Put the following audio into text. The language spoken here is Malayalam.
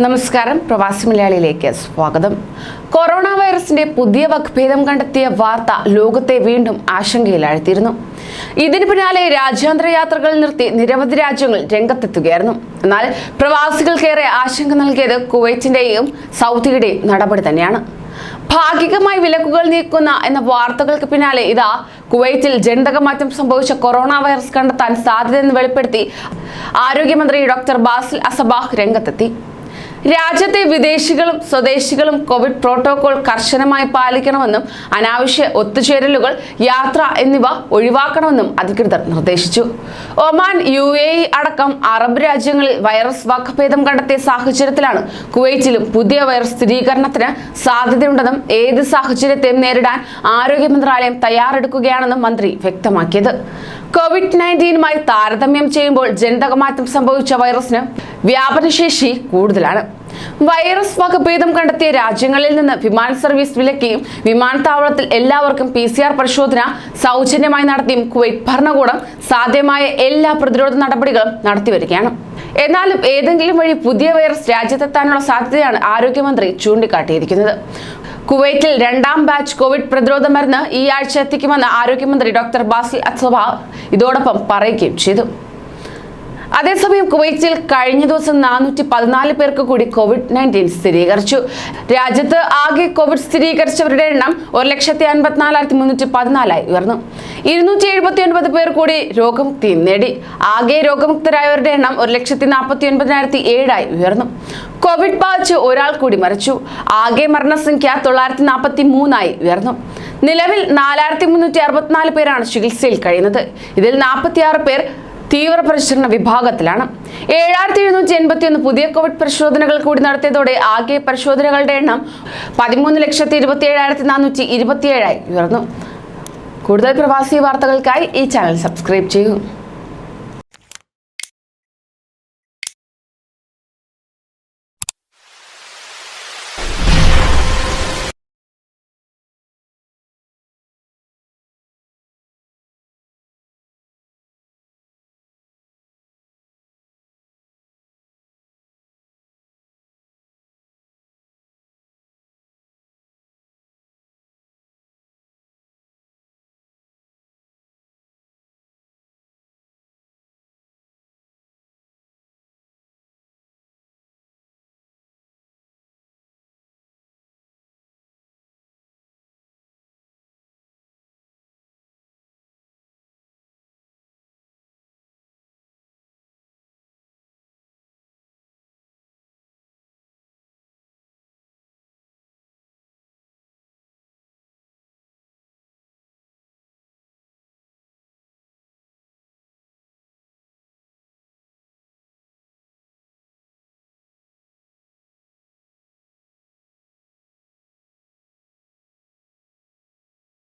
നമസ്കാരം, പ്രവാസി മലയാളിയിലേക്ക് സ്വാഗതം. കൊറോണ വൈറസിന്റെ പുതിയ വകഭേദം കണ്ടെത്തിയ വാർത്ത ലോകത്തെ വീണ്ടും ആശങ്കയിലാഴ്ത്തിയിരുന്നു. ഇതിന് പിന്നാലെ രാജ്യാന്തര യാത്രകൾ നിർത്തി നിരവധി രാജ്യങ്ങൾ രംഗത്തെത്തുകയായിരുന്നു. എന്നാൽ പ്രവാസികൾക്കേറെ ആശങ്ക നൽകിയത് കുവൈറ്റിന്റെയും സൗദിയുടെയും നടപടി തന്നെയാണ്. ഭാഗികമായി വിലക്കുകൾ നീക്കുന്ന എന്ന വാർത്തകൾക്ക് പിന്നാലെ ഇതാ കുവൈറ്റിൽ ജനിതകമാറ്റം സംഭവിച്ച കൊറോണ വൈറസ് കണ്ടെത്താൻ സാധ്യതയെന്ന് വെളിപ്പെടുത്തി ആരോഗ്യമന്ത്രി ഡോക്ടർ ബാസിൽ അസബാഹ് രംഗത്തെത്തി. രാജ്യത്തെ വിദേശികളും സ്വദേശികളും കോവിഡ് പ്രോട്ടോകോൾ കർശനമായി പാലിക്കണമെന്നും അനാവശ്യ ഒത്തുചേരലുകൾ, യാത്ര എന്നിവ ഒഴിവാക്കണമെന്നും അധികൃതർ നിർദ്ദേശിച്ചു. ഒമാൻ, UAE അടക്കം അറബ് രാജ്യങ്ങളിൽ വൈറസ് വകഭേദം കണ്ടെത്തിയ സാഹചര്യത്തിലാണ് കുവൈറ്റിലും പുതിയ വൈറസ് സ്ഥിരീകരണത്തിന് സാധ്യതയുണ്ടെന്നും ഏത് സാഹചര്യത്തെയും നേരിടാൻ ആരോഗ്യ മന്ത്രാലയം തയ്യാറെടുക്കുകയാണെന്നും മന്ത്രി വ്യക്തമാക്കിയത്. COVID-19 താരതമ്യം ചെയ്യുമ്പോൾ ജനിതകമാറ്റം സംഭവിച്ച വൈറസിന് വ്യാപനശേഷി കൂടുതലാണ്. വൈറസ് വകഭേദം കണ്ടെത്തിയ രാജ്യങ്ങളിൽ നിന്ന് വിമാന സർവീസ് വിലക്കിയും വിമാനത്താവളത്തിൽ എല്ലാവർക്കും PCR പരിശോധന സൗജന്യമായി നടത്തിയും കുവൈറ്റ് ഭരണകൂടം സാധ്യമായ എല്ലാ പ്രതിരോധ നടപടികളും നടത്തിവരികയാണ്. എന്നാലും ഏതെങ്കിലും വഴി പുതിയ വൈറസ് രാജ്യത്തെത്താനുള്ള സാധ്യതയാണ് ആരോഗ്യമന്ത്രി ചൂണ്ടിക്കാട്ടിയിരിക്കുന്നത്. കുവൈറ്റിൽ 2ാം ബാച്ച് കോവിഡ് പ്രതിരോധ മരുന്ന് ഈ ആഴ്ച എത്തിക്കുമെന്ന് ആരോഗ്യമന്ത്രി ഡോക്ടർ ബാസിൽ അസബാഹ് ഇതോടൊപ്പം പറയുകയും ചെയ്തു. അതേസമയം കുവൈറ്റിൽ കഴിഞ്ഞ ദിവസം 414 പേർക്ക് കൂടി COVID-19 സ്ഥിരീകരിച്ചു. രാജ്യത്ത് ആകെ കോവിഡ് സ്ഥിരീകരിച്ചവരുടെ എണ്ണം 1,54,314 ഉയർന്നു. 279 പേർ കൂടി രോഗമുക്തി നേടി. ആകെ രോഗമുക്തരായവരുടെ എണ്ണം 1,49,007 ഉയർന്നു. കോവിഡ് ബാധിച്ച് ഒരാൾ കൂടി മരിച്ചു. ആകെ മരണസംഖ്യ 943 ഉയർന്നു. നിലവിൽ 4,364 പേരാണ് ചികിത്സയിൽ കഴിയുന്നത്. ഇതിൽ 46 പേർ തീവ്രപരിചരണ വിഭാഗത്തിലാണ്. 7,781 പുതിയ കോവിഡ് പരിശോധനകൾ കൂടി നടത്തിയതോടെ ആകെ പരിശോധനകളുടെ എണ്ണം 13,27,427 ഉയർന്നു. കൂടുതൽ പ്രവാസി വാർത്തകൾക്കായി ഈ ചാനൽ സബ്സ്ക്രൈബ് ചെയ്യൂ.